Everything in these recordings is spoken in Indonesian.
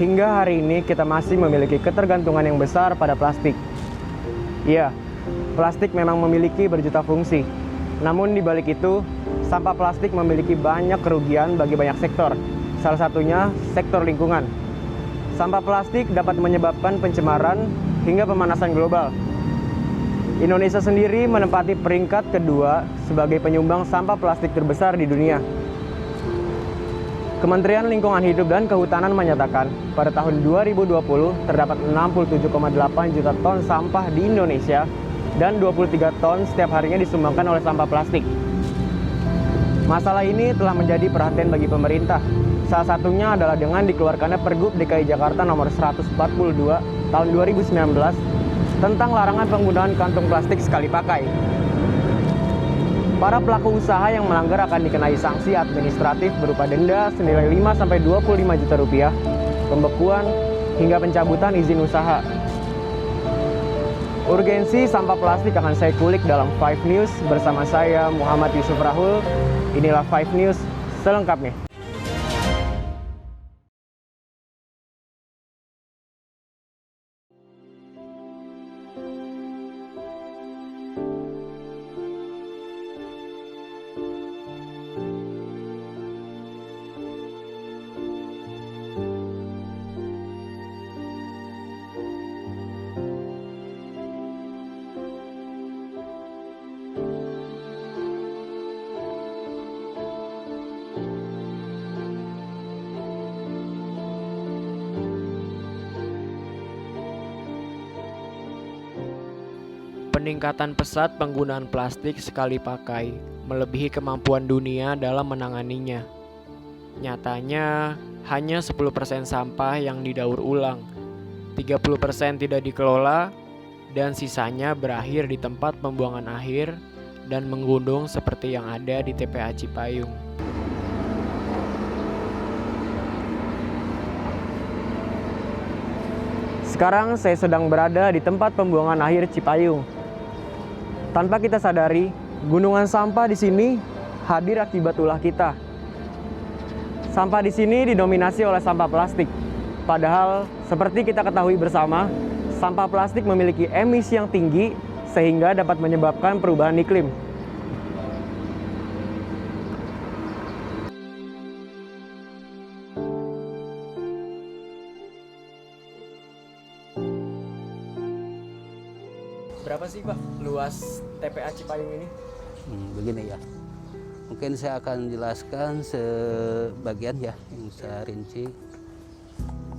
hingga hari ini kita masih memiliki ketergantungan yang besar pada plastik. Iya, plastik memang memiliki berjuta fungsi. Namun di balik itu, sampah plastik memiliki banyak kerugian bagi banyak sektor. Salah satunya sektor lingkungan. Sampah plastik dapat menyebabkan pencemaran hingga pemanasan global. Indonesia sendiri menempati peringkat kedua sebagai penyumbang sampah plastik terbesar di dunia. Kementerian Lingkungan Hidup dan Kehutanan menyatakan pada tahun 2020 terdapat 67,8 juta ton sampah di Indonesia dan 23 ton setiap harinya disumbangkan oleh sampah plastik. Masalah ini telah menjadi perhatian bagi pemerintah. Salah satunya adalah dengan dikeluarkannya Pergub DKI Jakarta nomor 142 tahun 2019 tentang larangan penggunaan kantong plastik sekali pakai. Para pelaku usaha yang melanggar akan dikenai sanksi administratif berupa denda senilai 5-25 juta rupiah, pembekuan, hingga pencabutan izin usaha. Urgensi sampah plastik akan saya kulik dalam 5 News bersama saya Muhammad Yusuf Rahul. Inilah 5 News selengkapnya. Peningkatan pesat penggunaan plastik sekali pakai melebihi kemampuan dunia dalam menanganinya. Nyatanya, hanya 10% sampah yang didaur ulang, 30% tidak dikelola, dan sisanya berakhir di tempat pembuangan akhir dan menggunung seperti yang ada di TPA Cipayung. Sekarang saya sedang berada di tempat pembuangan akhir Cipayung. Tanpa kita sadari, gunungan sampah di sini hadir akibat ulah kita. Sampah di sini didominasi oleh sampah plastik. Padahal, seperti kita ketahui bersama, sampah plastik memiliki emisi yang tinggi sehingga dapat menyebabkan perubahan iklim. Berapa sih Pak luas TPA Cipayung ini? Begini ya, mungkin saya akan jelaskan sebagian ya yang saya rinci.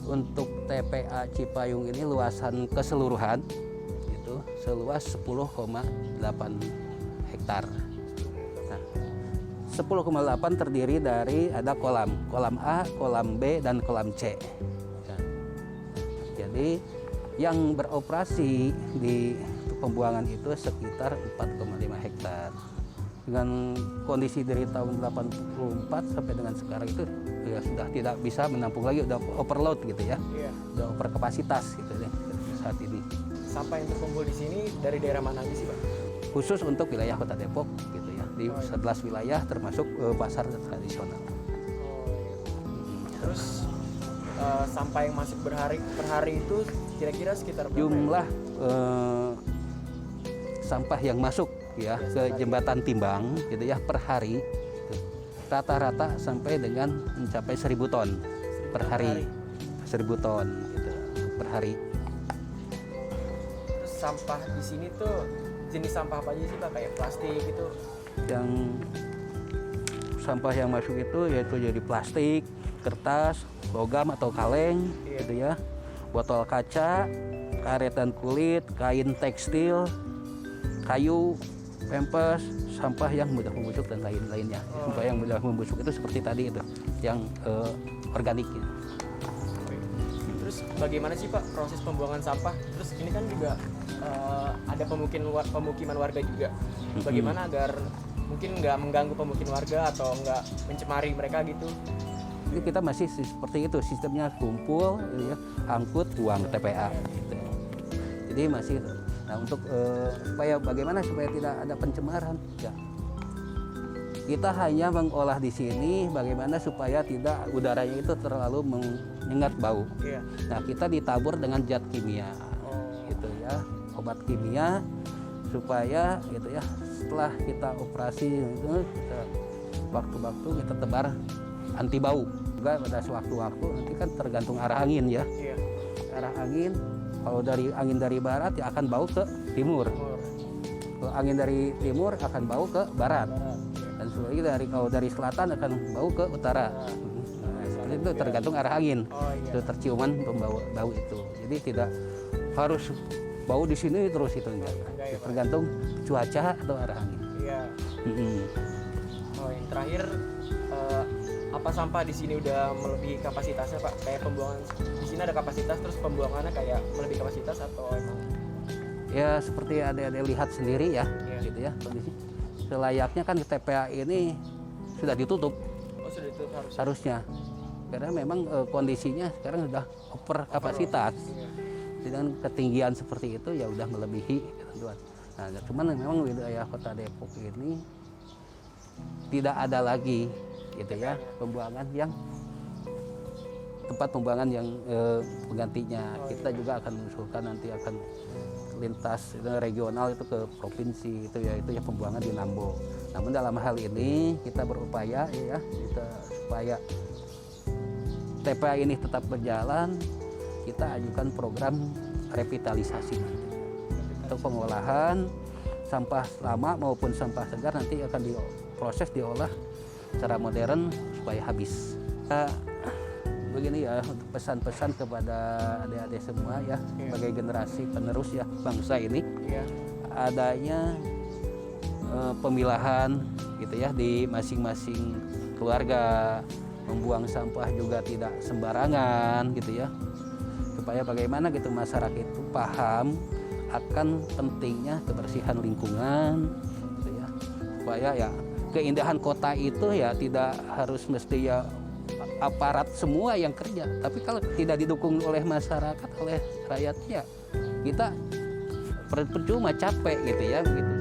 Untuk TPA Cipayung ini luasan keseluruhan itu seluas 10,8 hektar. Nah, 10,8 terdiri dari ada kolam A, kolam B, dan kolam C. Ya. Jadi yang beroperasi di pembuangan itu sekitar 4,5 hektar. Dengan kondisi dari tahun 84 sampai dengan sekarang itu ya sudah tidak bisa menampung lagi, udah overload gitu ya. Iya. Udah over kapasitas gitu ya saat ini. Sampah yang terkumpul di sini dari daerah mana aja sih Pak? Khusus untuk wilayah Kota Depok gitu ya. Di 11 wilayah termasuk pasar tradisional. Terus sampah yang masuk per hari itu kira-kira sekitar berapa? Jumlah sampah yang masuk ya ke jembatan timbang gitu ya per hari rata-rata sampai dengan mencapai 1.000 ton per hari. 1.000 ton gitu per hari. Terus sampah di sini tuh jenis sampah apa aja sih Pak? Kayak plastik gitu? Yang sampah yang masuk itu yaitu jadi plastik, kertas, logam atau kaleng gitu ya, botol kaca, karet dan kulit, kain tekstil, kayu, pempes, sampah yang mudah membusuk dan lain-lainnya. Sampah yang mudah membusuk itu seperti tadi itu, yang organik. Terus bagaimana sih Pak proses pembuangan sampah? Terus ini kan juga ada pemukiman warga juga. Bagaimana agar mungkin nggak mengganggu pemukiman warga atau nggak mencemari mereka gitu? Ini kita masih seperti itu, sistemnya kumpul, ya, angkut, buang ke TPA. Gitu. Jadi masih. Nah untuk bagaimana supaya tidak ada pencemaran, ya kita hanya mengolah di sini bagaimana supaya tidak udaranya itu terlalu nyengat bau. Iya. Nah, kita ditabur dengan zat kimia, gitu ya, obat kimia supaya gitu ya, setelah kita operasi itu kita waktu-waktu kita tebar anti bau. Juga pada sewaktu-waktu nanti kan tergantung arah angin ya. Iya. Arah angin, kalau dari angin dari barat ya akan bau ke timur. Kalau angin dari timur akan bau ke barat. Dan sebaliknya kalau dari selatan akan bau ke utara. Nah, seperti itu tergantung arah angin. Itu terciuman pembawa bau itu. Jadi tidak harus bau di sini terus itu enggak. Tergantung cuaca atau arah angin. Iya. Oh, yang terakhir apa sampah di sini udah melebihi kapasitasnya, Pak? Kayak pembuangan di sini ada kapasitas, terus pembuangannya kayak melebihi kapasitas atau emang? Ya seperti adik-adik lihat sendiri ya, gitu ya kondisi. Selayaknya kan TPA ini sudah ditutup. Oh, sudah ditutup harusnya. Karena memang kondisinya sekarang sudah over kapasitas. Dengan ketinggian seperti itu ya udah melebihi ketentuan. Nah, cuman memang wilayah Kota Depok ini tidak ada lagi gitu ya pembuangan yang tempat pembuangan yang penggantinya. Kita juga akan mengusulkan nanti akan lintas regional itu ke provinsi itu ya pembuangan di Nambo. Namun dalam hal ini kita berupaya ya kita supaya TPA ini tetap berjalan, kita ajukan program revitalisasi untuk pengolahan sampah lama maupun sampah segar nanti akan diproses diolah secara modern supaya habis. Begini ya untuk pesan-pesan kepada adik-adik semua ya sebagai generasi penerus ya bangsa ini adanya pemilahan gitu ya di masing-masing keluarga, membuang sampah juga tidak sembarangan gitu ya, supaya bagaimana gitu masyarakat itu paham akan pentingnya kebersihan lingkungan gitu ya, supaya ya keindahan kota itu ya tidak harus mesti ya aparat semua yang kerja, tapi kalau tidak didukung oleh masyarakat, oleh rakyatnya, kita percuma capek gitu ya begitu.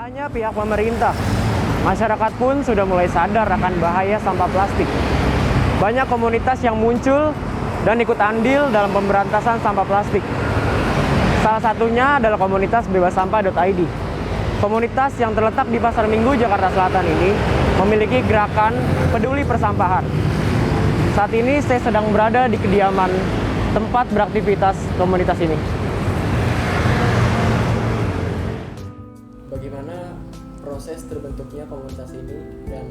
Hanya pihak pemerintah, masyarakat pun sudah mulai sadar akan bahaya sampah plastik. Banyak komunitas yang muncul dan ikut andil dalam pemberantasan sampah plastik. Salah satunya adalah komunitas bebassampah.id. Komunitas yang terletak di Pasar Minggu, Jakarta Selatan ini memiliki gerakan peduli persampahan. Saat ini saya sedang berada di kediaman tempat beraktivitas komunitas ini. Bagaimana proses terbentuknya komunitas ini dan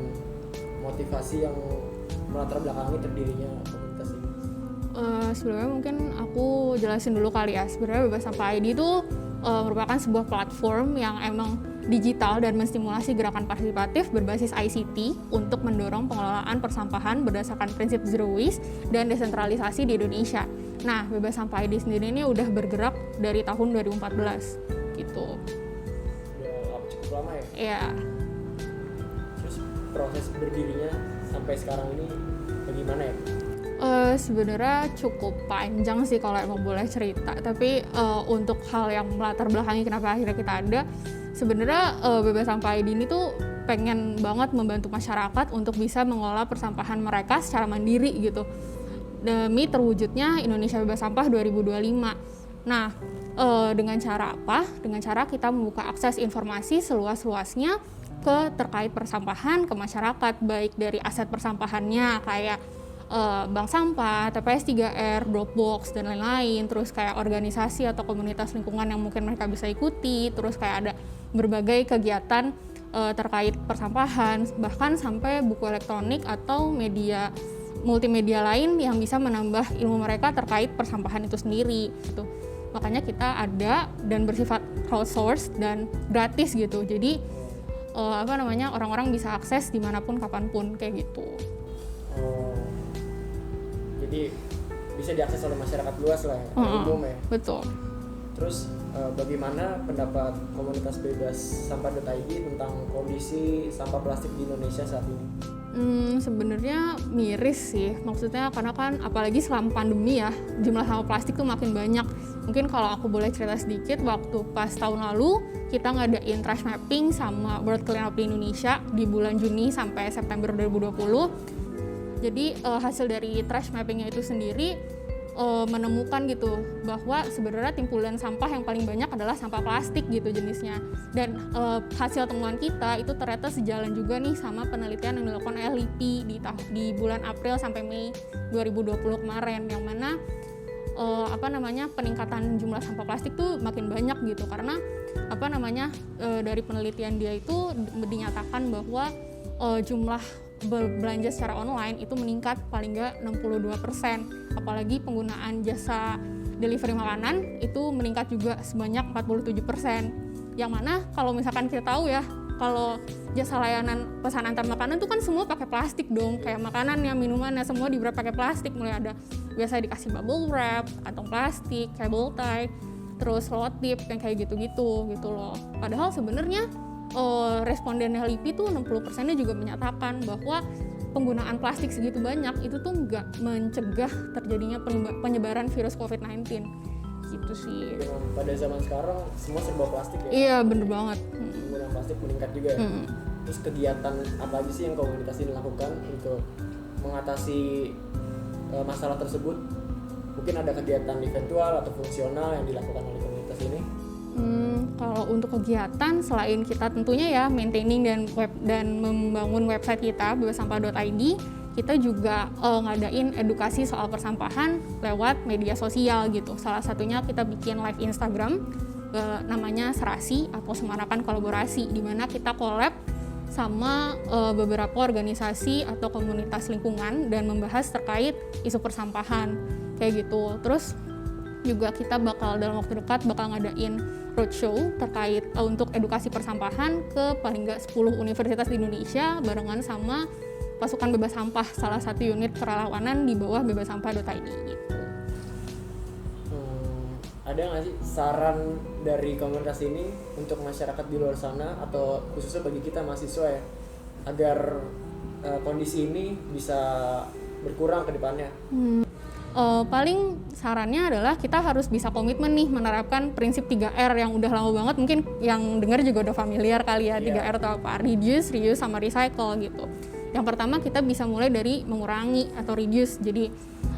motivasi yang melatar belakangi terdirinya komunitas ini? Sebelumnya mungkin aku jelasin dulu kali ya. Sebenarnya bebassampah.id itu merupakan sebuah platform yang emang digital dan menstimulasi gerakan partisipatif berbasis ICT untuk mendorong pengelolaan persampahan berdasarkan prinsip zero waste dan desentralisasi di Indonesia. Nah, bebassampah.id sendiri ini udah bergerak dari tahun 2014 gitu. Lama ya? Iya. Terus proses berdirinya sampai sekarang ini bagaimana ya? Sebenarnya cukup panjang sih kalau emang boleh cerita. Tapi untuk hal yang melatar belakangi kenapa akhirnya kita ada, sebenarnya bebassampah.id ini tuh pengen banget membantu masyarakat untuk bisa mengelola persampahan mereka secara mandiri gitu. Demi terwujudnya Indonesia Bebas Sampah 2025. Nah, dengan cara apa? Dengan cara kita membuka akses informasi seluas-luasnya terkait persampahan ke masyarakat, baik dari aset persampahannya kayak bank sampah, TPS 3R, Dropbox, dan lain-lain, terus kayak organisasi atau komunitas lingkungan yang mungkin mereka bisa ikuti, terus kayak ada berbagai kegiatan terkait persampahan, bahkan sampai buku elektronik atau media multimedia lain yang bisa menambah ilmu mereka terkait persampahan itu sendiri gitu. Makanya kita ada dan bersifat crowdsourced dan gratis gitu. Jadi orang-orang bisa akses dimanapun kapanpun kayak gitu. Oh, jadi bisa diakses oleh masyarakat luas lah ya, umum ya. Betul. Terus bagaimana pendapat komunitas bebas sampah.id tentang kondisi sampah plastik di Indonesia saat ini? Sebenarnya miris sih, maksudnya karena kan apalagi selama pandemi ya, jumlah sampah plastik tuh makin banyak. Mungkin kalau aku boleh cerita sedikit, waktu pas tahun lalu kita ngadain trash mapping sama World Cleanup di Indonesia di bulan Juni sampai September 2020. Jadi hasil dari trash mappingnya itu sendiri menemukan gitu bahwa sebenarnya timbulan sampah yang paling banyak adalah sampah plastik gitu jenisnya, dan hasil temuan kita itu ternyata sejalan juga nih sama penelitian yang dilakukan LIPI di bulan April sampai Mei 2020 kemarin, yang mana peningkatan jumlah sampah plastik tuh makin banyak gitu karena dari penelitian dia itu dinyatakan bahwa jumlah belanja secara online itu meningkat paling nggak 62%, apalagi penggunaan jasa delivery makanan itu meningkat juga sebanyak 47%, yang mana kalau misalkan kita tahu ya, kalau jasa layanan pesan antar makanan tuh kan semua pakai plastik dong, kayak makanannya, minumannya semua pakai plastik, mulai ada biasa dikasih bubble wrap, kantong plastik, cable tie, terus selotip yang kayak gitu-gitu loh. Padahal sebenarnya responden LIPI tuh 60%-nya juga menyatakan bahwa penggunaan plastik segitu banyak itu tuh nggak mencegah terjadinya penyebaran virus COVID-19 gitu sih. Pada zaman sekarang semua serba plastik ya? Iya, bener banget. Penggunaan plastik meningkat juga ya? Terus kegiatan apa aja sih yang komunitas ini lakukan untuk mengatasi masalah tersebut? Mungkin ada kegiatan eventual atau fungsional yang dilakukan oleh komunitas ini? Kalau untuk kegiatan, selain kita tentunya ya maintaining dan membangun website kita bebasampah.id, kita juga ngadain edukasi soal persampahan lewat media sosial gitu. Salah satunya kita bikin live Instagram namanya Serasi atau Semarakan Kolaborasi, di mana kita collab sama beberapa organisasi atau komunitas lingkungan dan membahas terkait isu persampahan kayak gitu. Terus juga kita dalam waktu dekat bakal ngadain roadshow terkait untuk edukasi persampahan ke paling nggak 10 universitas di Indonesia barengan sama pasukan bebas sampah, salah satu unit kerelawanan di bawah bebasampah.id gitu. Ada nggak sih saran dari komunitas ini untuk masyarakat di luar sana atau khususnya bagi kita mahasiswa ya, agar kondisi ini bisa berkurang ke depannya? Paling sarannya adalah kita harus bisa komitmen nih menerapkan prinsip 3R yang udah lama banget, mungkin yang dengar juga udah familiar kali ya. 3R itu apa? Reduce, reuse, sama recycle gitu. Yang pertama kita bisa mulai dari mengurangi atau reduce, jadi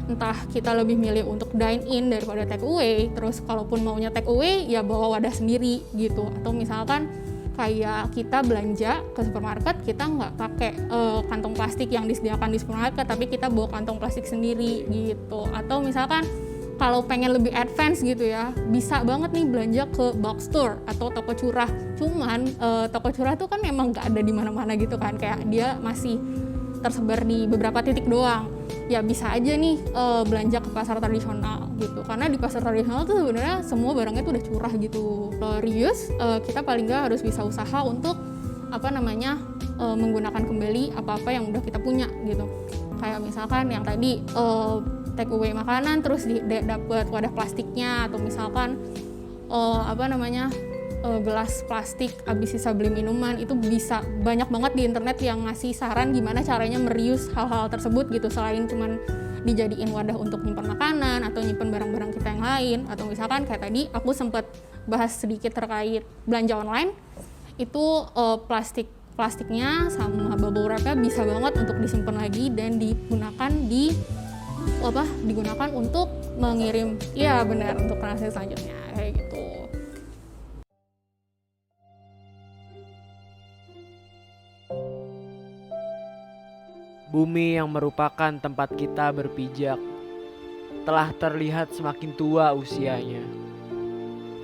entah kita lebih milih untuk dine in daripada take away, terus kalaupun maunya take away ya bawa wadah sendiri gitu, atau misalkan kayak kita belanja ke supermarket, kita nggak pakai kantong plastik yang disediakan di supermarket, tapi kita bawa kantong plastik sendiri gitu. Atau misalkan kalau pengen lebih advance gitu ya, bisa banget nih belanja ke box store atau toko curah. Cuman toko curah tuh kan memang nggak ada di mana-mana gitu kan, kayak dia masih tersebar di beberapa titik doang. Ya bisa aja nih belanja ke pasar tradisional gitu, karena di pasar tradisional tuh sebenarnya semua barangnya tuh udah curah gitu. Reuse, kita paling nggak harus bisa usaha untuk menggunakan kembali apa-apa yang udah kita punya gitu. Kayak misalkan yang tadi take away makanan terus dapat wadah plastiknya, atau misalkan gelas plastik habis sisa beli minuman, itu bisa banyak banget di internet yang ngasih saran gimana caranya mereuse hal-hal tersebut gitu, selain cuman dijadiin wadah untuk nyimpan makanan atau nyimpan barang-barang kita yang lain. Atau misalkan kayak tadi aku sempat bahas sedikit terkait belanja online, itu plastiknya sama bubble wrapnya bisa banget untuk disimpan lagi dan digunakan untuk mengirim, ya benar, untuk transaksi selanjutnya kayak gitu. Bumi yang merupakan tempat kita berpijak telah terlihat semakin tua usianya.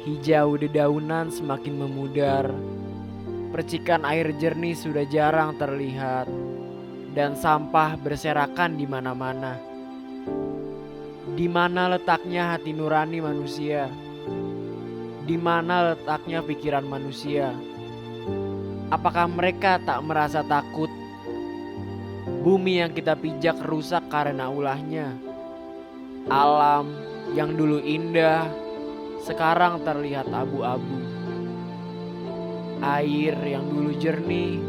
Hijau dedaunan semakin memudar, percikan air jernih sudah jarang terlihat, dan sampah berserakan di mana-mana. Di mana letaknya hati nurani manusia? Di mana letaknya pikiran manusia? Apakah mereka tak merasa takut? Bumi yang kita pijak rusak karena ulahnya. Alam yang dulu indah sekarang terlihat abu-abu. Air yang dulu jernih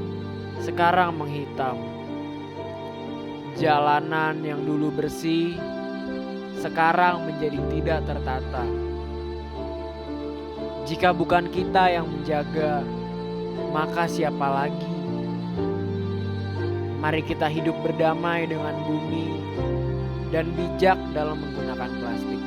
sekarang menghitam. Jalanan yang dulu bersih sekarang menjadi tidak tertata. Jika bukan kita yang menjaga, maka siapa lagi? Mari kita hidup berdamai dengan bumi dan bijak dalam menggunakan plastik.